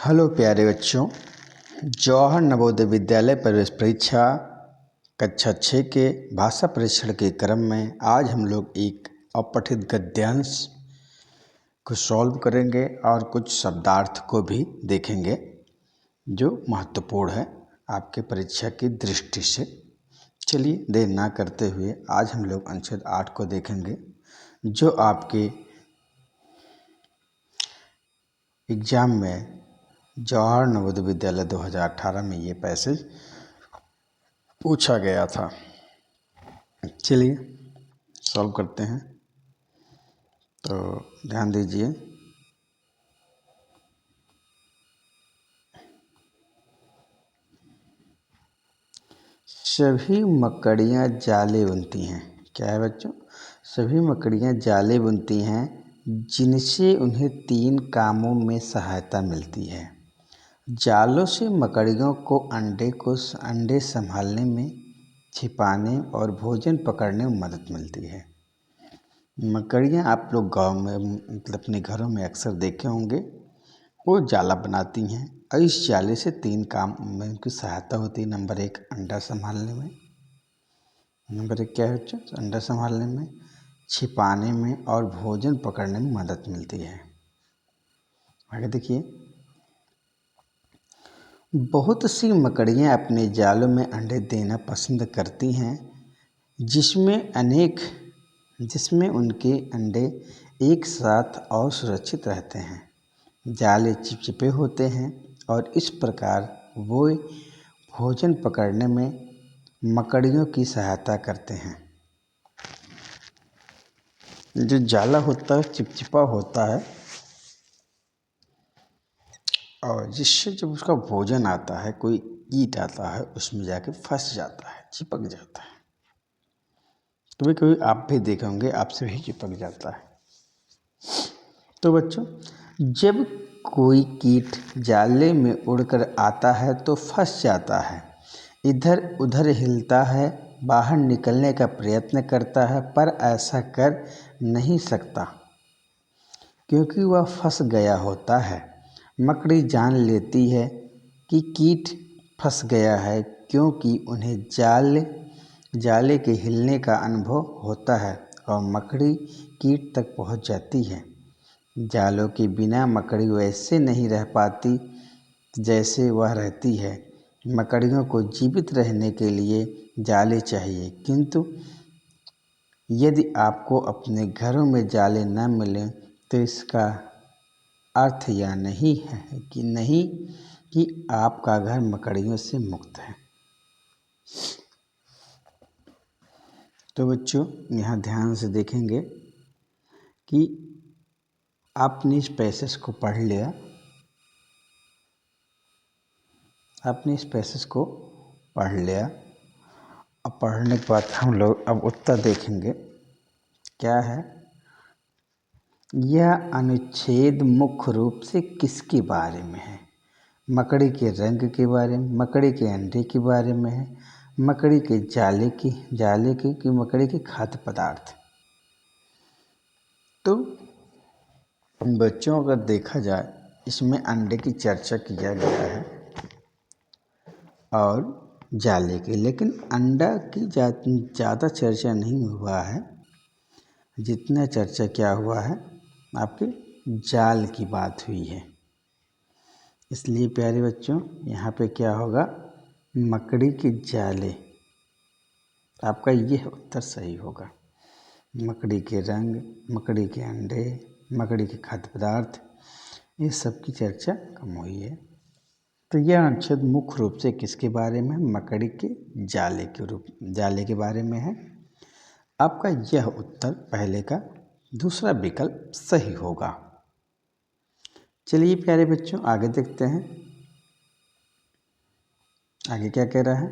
Hello प्यारे बच्चों। जवाहर नवोदय विद्यालय प्रवेश परीक्षा कक्षा 6 के भाषा परीक्षण के क्रम में आज हम लोग एक अपठित गद्यांश को सॉल्व करेंगे और कुछ शब्दार्थ को भी देखेंगे जो महत्वपूर्ण है आपके परीक्षा की दृष्टि से। चलिए देर ना करते हुए आज हम लोग अनुच्छेद 8 को देखेंगे जो आपके एग्जाम में जवाहर नवोदय विद्यालय 2018 में ये पैसेज पूछा गया था। चलिए सॉल्व करते हैं। तो ध्यान दीजिए, सभी मकड़ियाँ जाले बुनती हैं। क्या है बच्चों? सभी मकड़ियाँ जाले बुनती हैं जिनसे उन्हें 3 कामों में सहायता मिलती है। जालों से मकड़ियों को अंडे संभालने में, छिपाने और भोजन पकड़ने में मदद मिलती है। मकड़ियाँ आप लोग गांव में मतलब अपने घरों में अक्सर देखे होंगे, वो जाला बनाती हैं और इस जाले से 3 काम में उनकी सहायता होती है। नंबर 1 अंडा संभालने में, नंबर 1 क्या है बच्चों? अंडा संभालने में, छिपाने में और भोजन पकड़ने में मदद मिलती है। आगे देखिए, बहुत सी मकड़ियाँ अपने जालों में अंडे देना पसंद करती हैं जिसमें उनके अंडे एक साथ और सुरक्षित रहते हैं। जाले चिपचिपे होते हैं और इस प्रकार वो भोजन पकड़ने में मकड़ियों की सहायता करते हैं। जो जाला होता है चिपचिपा होता है और जिससे जब उसका भोजन आता है, कोई कीट आता है, उसमें जाके फंस जाता है, चिपक जाता है। कभी कभी आप भी देखे होंगे, आपसे भी चिपक जाता है। तो बच्चों, जब कोई कीट जाले में उड़कर आता है तो फंस जाता है, इधर उधर हिलता है, बाहर निकलने का प्रयत्न करता है, पर ऐसा कर नहीं सकता क्योंकि वह फंस गया होता है। मकड़ी जान लेती है कि कीट फंस गया है क्योंकि उन्हें जाले के हिलने का अनुभव होता है और मकड़ी कीट तक पहुंच जाती है। जालों के बिना मकड़ी वैसे नहीं रह पाती जैसे वह रहती है। मकड़ियों को जीवित रहने के लिए जाले चाहिए, किंतु यदि आपको अपने घरों में जाले न मिलें तो इसका अर्थ यह नहीं है कि आपका घर मकड़ियों से मुक्त है। तो बच्चों, यहाँ ध्यान से देखेंगे कि आपने इस पैसेज को पढ़ लिया। आपने इस पैसेज को पढ़ लिया। अब पढ़ने के बाद हम लोग अब उत्तर देखेंगे। क्या है यह अनुच्छेद? मुख्य रूप से किसके बारे में है? मकड़ी के रंग के बारे में, मकड़ी के अंडे के बारे में है, मकड़ी के जाले की मकड़ी के खाद्य पदार्थ। तो बच्चों, अगर देखा जाए, इसमें अंडे की चर्चा किया गया है और जाले की, लेकिन अंडा की ज़्यादा चर्चा नहीं हुआ है। जितना चर्चा क्या हुआ है, आपके जाल की बात हुई है। इसलिए प्यारे बच्चों, यहाँ पे क्या होगा? मकड़ी के जाले। आपका यह उत्तर सही होगा। मकड़ी के रंग, मकड़ी के अंडे, मकड़ी के खाद्य पदार्थ, ये सब की चर्चा कम हुई है। तो यह अनुच्छेद मुख्य रूप से किसके बारे में? मकड़ी के जाले के बारे में है। आपका यह उत्तर पहले का दूसरा विकल्प सही होगा। चलिए प्यारे बच्चों, आगे देखते हैं। आगे क्या कह रहा है?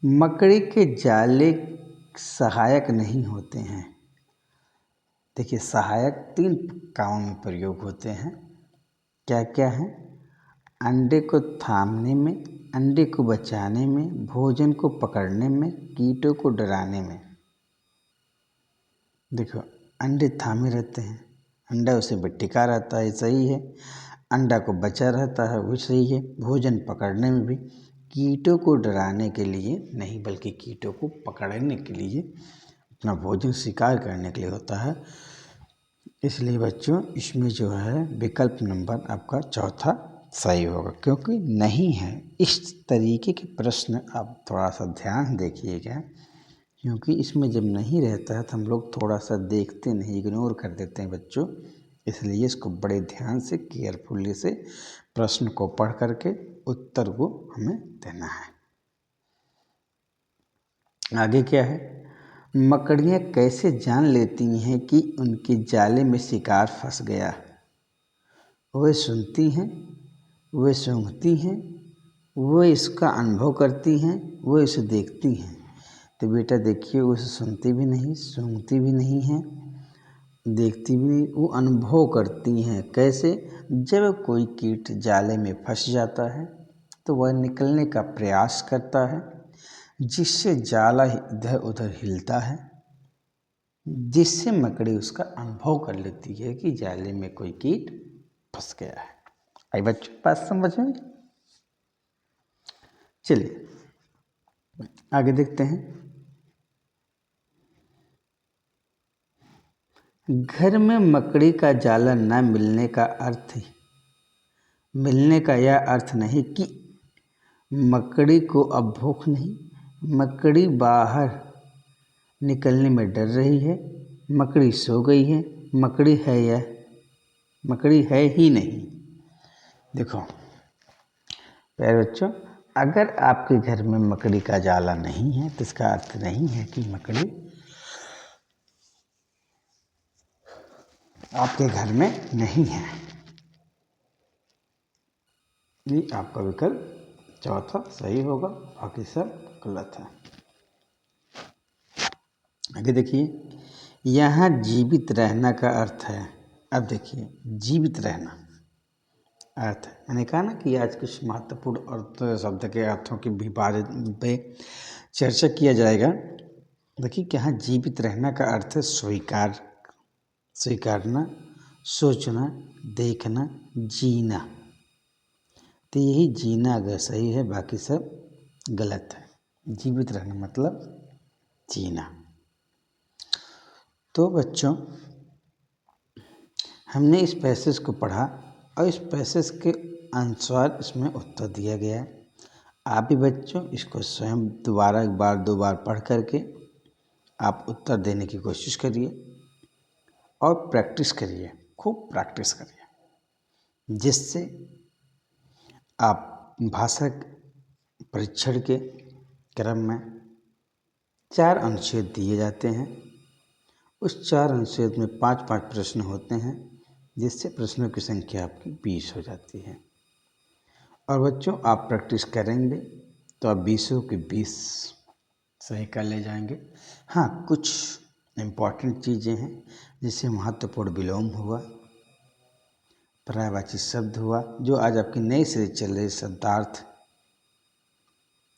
मकड़ी के जाले सहायक नहीं होते हैं। देखिए, सहायक 3 कामों में प्रयोग होते हैं। क्या क्या है? अंडे को थामने में, अंडे को बचाने में, भोजन को पकड़ने में, कीटों को डराने में। देखो, अंडे थामे रहते हैं, अंडा उसे पे टिका रहता है, सही है। अंडा को बचा रहता है, वो सही है। भोजन पकड़ने में भी कीटों को डराने के लिए नहीं, बल्कि कीटों को पकड़ने के लिए, अपना भोजन शिकार करने के लिए होता है। इसलिए बच्चों इसमें जो है विकल्प नंबर आपका चौथा सही होगा, क्योंकि नहीं है। इस तरीके के प्रश्न आप थोड़ा सा ध्यान देखिएगा, क्योंकि इसमें जब नहीं रहता है तो हम लोग थोड़ा सा देखते नहीं, इग्नोर कर देते हैं बच्चों। इसलिए इसको बड़े ध्यान से, केयरफुली से प्रश्न को पढ़ करके उत्तर को हमें देना है। आगे क्या है, मकड़ियाँ कैसे जान लेती हैं कि उनके जाले में शिकार फंस गया? वे सुनती हैं, वे सूंघती हैं, वे इसका अनुभव करती हैं, वे इसे देखती हैं। तो बेटा देखिए, वो सुनती भी नहीं, सूंघती भी नहीं है, देखती भी नहीं, वो अनुभव करती हैं। कैसे? जब कोई कीट जाले में फंस जाता है तो वह निकलने का प्रयास करता है, जिससे जाला इधर उधर हिलता है, जिससे मकड़ी उसका अनुभव कर लेती है कि जाले में कोई कीट फंस गया है। आई बच्चों बात समझ में? चलिए आगे देखते हैं। घर में मकड़ी का जाला न मिलने का अर्थ, मिलने का यह अर्थ नहीं कि मकड़ी को अब भूख नहीं, मकड़ी बाहर निकलने में डर रही है, मकड़ी सो गई है, मकड़ी है या मकड़ी है ही नहीं। देखो प्यारे बच्चों, अगर आपके घर में मकड़ी का जाला नहीं है तो इसका अर्थ नहीं है कि मकड़ी आपके घर में नहीं है। ये आपका विकल्प चौथा सही होगा, बाकी सब गलत है। आगे देखिए, यहाँ जीवित रहना का अर्थ है। अब देखिए जीवित रहना अर्थ है, मैंने कहा ना कि आज कुछ महत्वपूर्ण अर्थ शब्द के अर्थों के विभाजन पे चर्चा किया जाएगा। देखिए कि यहाँ जीवित रहना का अर्थ है स्वीकार, स्वीकारना, सोचना, देखना, जीना। तो यही जीना अगर सही है, बाकी सब गलत है। जीवित रहना मतलब जीना। तो बच्चों हमने इस पैसेज को पढ़ा और इस पैसेज के अनुसार इसमें उत्तर दिया गया है। आप भी बच्चों इसको स्वयं दोबारा एक बार दो बार पढ़ करके आप उत्तर देने की कोशिश करिए और प्रैक्टिस करिए, खूब प्रैक्टिस करिए, जिससे आप भाषा परीक्षण के क्रम में 4 अनुच्छेद दिए जाते हैं। उस 4 अनुच्छेद में 5-5 प्रश्न होते हैं, जिससे प्रश्नों की संख्या आपकी 20 हो जाती है। और बच्चों आप प्रैक्टिस करेंगे तो आप 20 के 20 सही कर ले जाएंगे। हाँ, कुछ इम्पॉर्टेंट चीज़ें हैं, जैसे महत्वपूर्ण विलोम हुआ, पर्यायवाची शब्द हुआ, जो आज आपकी नई सीरीज चल रही शब्दार्थ,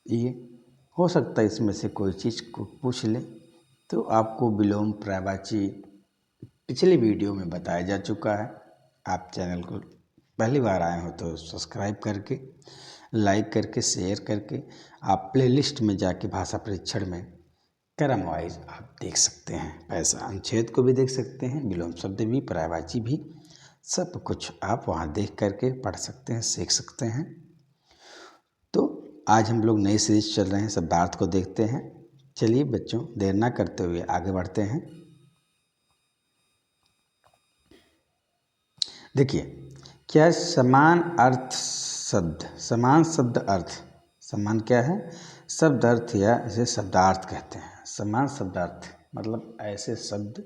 ये हो सकता है इसमें से कोई चीज़ को पूछ ले तो आपको विलोम पर्यायवाची पिछले वीडियो में बताया जा चुका है। आप चैनल को पहली बार आए हो तो सब्सक्राइब करके, लाइक करके, शेयर करके आप प्लेलिस्ट में जाके भाषा परीक्षण में क्रम वाइज आप देख सकते हैं। पैसा अनुच्छेद को भी देख सकते हैं, विलोम शब्द भी, पर्यायवाची भी, सब कुछ आप वहाँ देख करके पढ़ सकते हैं, सीख सकते हैं। तो आज हम लोग नई सीरीज चल रहे हैं, शब्दार्थ को देखते हैं। चलिए बच्चों देर ना करते हुए आगे बढ़ते हैं। देखिए क्या समान अर्थ शब्द, समान शब्द अर्थ, समान क्या है? शब्द अर्थ या इसे शब्दार्थ कहते हैं। समान शब्दार्थ मतलब ऐसे शब्द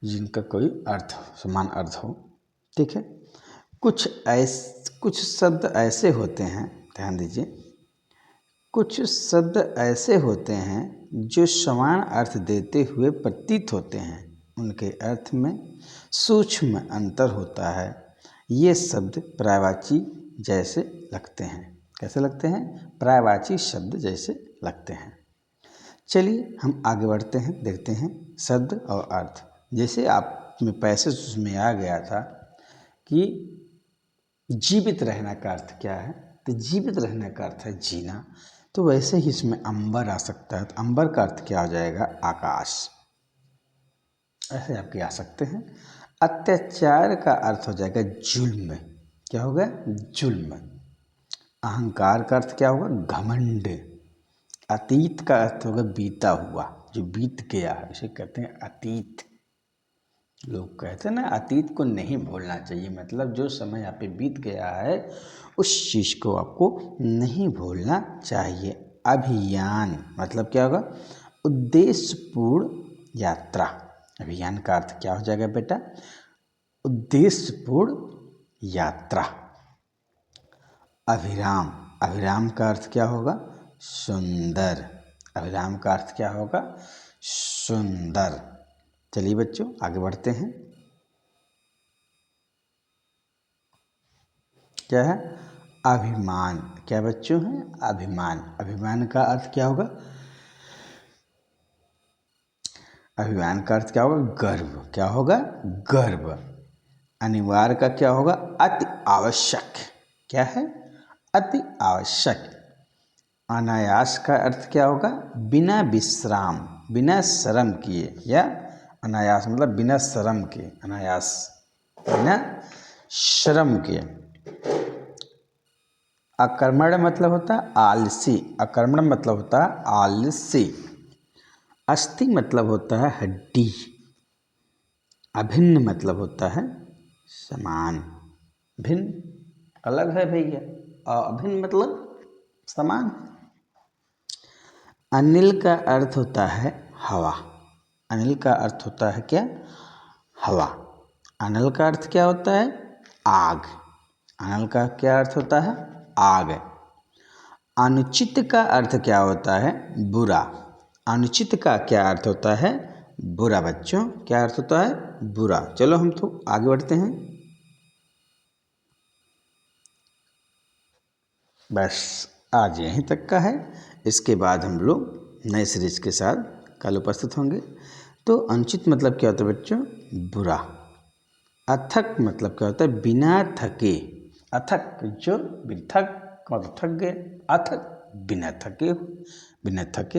जिनका कोई अर्थ हो, समान अर्थ हो। ठीक है, कुछ शब्द ऐसे होते हैं, ध्यान दीजिए, कुछ शब्द ऐसे होते हैं जो समान अर्थ देते हुए प्रतीत होते हैं, उनके अर्थ में सूक्ष्म अंतर होता है। ये शब्द पर्यायवाची जैसे लगते हैं। कैसे लगते हैं? पर्यायवाची शब्द जैसे लगते हैं। चलिए हम आगे बढ़ते हैं, देखते हैं शब्द और अर्थ। जैसे आप में पैसेज उसमें आ गया था कि जीवित रहना का अर्थ क्या है? तो जीवित रहने का अर्थ है जीना। तो वैसे ही इसमें अंबर आ सकता है। तो अंबर का अर्थ क्या हो जाएगा? आकाश। ऐसे आप आ सकते हैं। अत्याचार का अर्थ हो जाएगा जुल्म। क्या होगा? जुल्म। अहंकार का अर्थ क्या होगा? घमंड। अतीत का अर्थ होगा बीता हुआ, जो बीत गया है उसे कहते हैं अतीत। लोग कहते हैं ना अतीत को नहीं भूलना चाहिए, मतलब जो समय यहाँ पे बीत गया है उस चीज़ को आपको नहीं भूलना चाहिए। अभियान मतलब क्या होगा? उद्देश्यपूर्ण यात्रा। अभियान का अर्थ क्या हो जाएगा बेटा? उद्देश्यपूर्ण यात्रा। अभिराम। अभिराम का अर्थ क्या होगा? सुंदर। अभिराम का अर्थ क्या होगा? सुंदर। चलिए बच्चों आगे बढ़ते हैं। क्या है? अभिमान। क्या बच्चों है? अभिमान। अभिमान का अर्थ क्या होगा? अभिमान का अर्थ क्या होगा? गर्व। क्या होगा? गर्व। अनिवार्य का क्या होगा? अति आवश्यक। क्या है? अति आवश्यक। अनायास का अर्थ क्या होगा? बिना विश्राम, बिना श्रम किए, या अनायास मतलब बिना श्रम के। अनायास बिना श्रम के। अकर्मण मतलब होता है आलसी। अकर्मण मतलब होता है आलसी। अस्थि मतलब होता है हड्डी। अभिन्न मतलब होता है समान। भिन्न अलग है भैया, और अभिन्न मतलब समान। अनिल का अर्थ होता है हवा। अनिल का अर्थ होता है क्या? हवा। अनल का अर्थ क्या होता है? आग। अनल का क्या अर्थ होता है? आग। अनुचित का अर्थ क्या होता है? बुरा। अनुचित का क्या अर्थ होता है? बुरा। बच्चों क्या अर्थ होता है? बुरा। चलो हम तो आगे बढ़ते हैं। बस आज यहीं तक का है। इसके बाद हम लोग नए सीरीज के साथ कल उपस्थित होंगे। तो अनुचित मतलब क्या होता है बच्चों? बुरा। अथक मतलब क्या होता है? बिना थके। अथक जो थक मतलब थक गए, अथक बिना थके, बिना थके।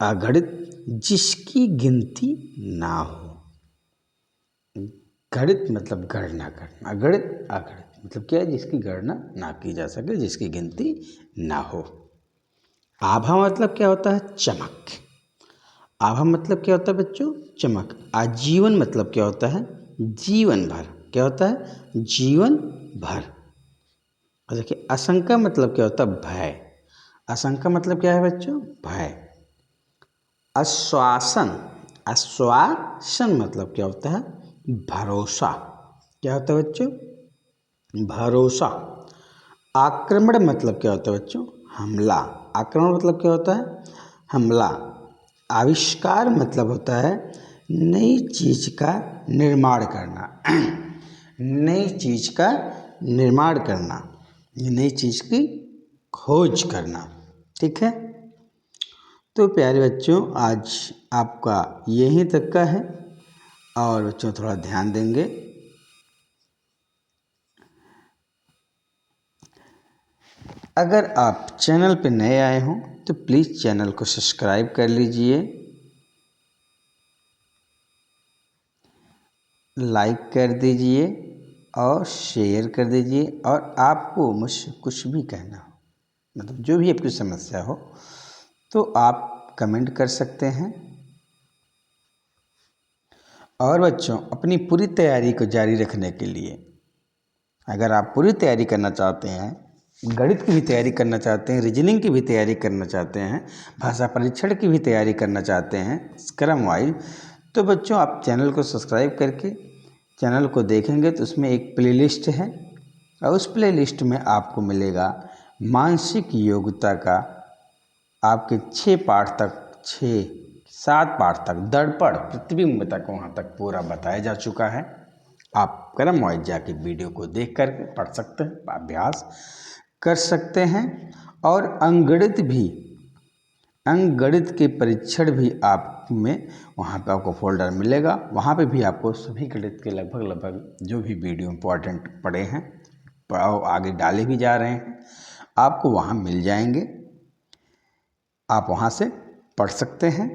अगणित जिसकी गिनती ना हो। गणित मतलब गणना करना। अगणित अगणित मतलब क्या है? जिसकी गणना ना की जा सके, जिसकी गिनती ना हो। आभा मतलब क्या होता है? चमक। आभा मतलब क्या होता है बच्चों? चमक। आजीवन मतलब क्या होता है? जीवन भर। क्या होता है? जीवन भर। और देखिए आशंका मतलब क्या होता है? भय। आशंका मतलब क्या है बच्चों? भय। आश्वासन। आश्वासन मतलब क्या होता है? भरोसा। क्या होता है बच्चों? भरोसा। आक्रमण मतलब क्या होता है बच्चों? हमला। आक्रमण मतलब क्या होता है? हमला। आविष्कार मतलब होता है नई चीज का निर्माण करना। नई चीज का निर्माण करना, नई चीज की खोज करना। ठीक है। तो प्यारे बच्चों आज आपका यहीं तक का है, और बच्चों थोड़ा ध्यान देंगे। अगर आप चैनल पर नए आए हों तो प्लीज़ चैनल को सब्सक्राइब कर लीजिए, लाइक कर दीजिए और शेयर कर दीजिए। और आपको मुझसे कुछ भी कहना हो, मतलब जो भी आपकी समस्या हो, तो आप कमेंट कर सकते हैं। और बच्चों अपनी पूरी तैयारी को जारी रखने के लिए, अगर आप पूरी तैयारी करना चाहते हैं, गणित की भी तैयारी करना चाहते हैं, रीजनिंग की भी तैयारी करना चाहते हैं, भाषा परीक्षण की भी तैयारी करना चाहते हैं क्रम वाइज, तो बच्चों आप चैनल को सब्सक्राइब करके चैनल को देखेंगे तो उसमें एक प्लेलिस्ट है, और उस प्लेलिस्ट में आपको मिलेगा मानसिक योग्यता का आपके 6 पाठ तक, 6-7 पाठ तक, दर्पण प्रतिबिंब तक वहाँ तक पूरा बताया जा चुका है। आप क्रम वाइज जाके वीडियो को देख कर के पढ़ सकते हैं, अभ्यास कर सकते हैं। और अंगगणित भी, अंकगणित के परीक्षण भी आप में वहाँ पे आपको फोल्डर मिलेगा। वहाँ पे भी आपको सभी गणित के लगभग जो भी वीडियो इम्पोर्टेंट पड़े हैं आगे डाले भी जा रहे हैं, आपको वहाँ मिल जाएंगे। आप वहाँ से पढ़ सकते हैं।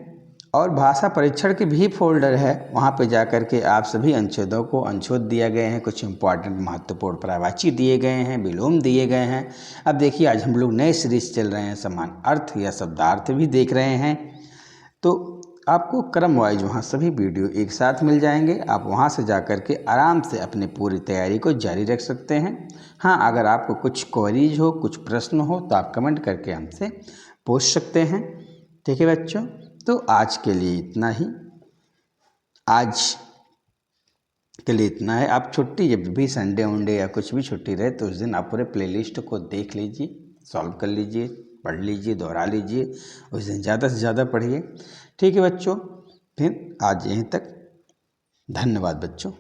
और भाषा परीक्षण के भी फोल्डर है, वहाँ पे जा कर के आप सभी अनुच्छेदों को अनुच्छेद दिए गए हैं, कुछ इंपॉर्टेंट महत्वपूर्ण पर्यायवाची दिए गए हैं, विलोम दिए गए हैं। अब देखिए आज हम लोग नए सीरीज चल रहे हैं, समान अर्थ या शब्दार्थ भी देख रहे हैं। तो आपको क्रम वाइज वहाँ सभी वीडियो एक साथ मिल जाएंगे। आप वहाँ से जा कर के आराम से अपनी पूरी तैयारी को जारी रख सकते हैं। हाँ, अगर आपको कुछ क्वेरीज हो, कुछ प्रश्न हो तो आप कमेंट करके हमसे पूछ सकते हैं। ठीक है बच्चों, तो आज के लिए इतना ही। आज के लिए इतना है। आप छुट्टी जब भी संडे वनडे या कुछ भी छुट्टी रहे तो उस दिन आप पूरे प्लेलिस्ट को देख लीजिए, सॉल्व कर लीजिए, पढ़ लीजिए, दोहरा लीजिए। उस दिन ज़्यादा से ज़्यादा पढ़िए। ठीक है बच्चों, फिर आज यहीं तक। धन्यवाद बच्चों।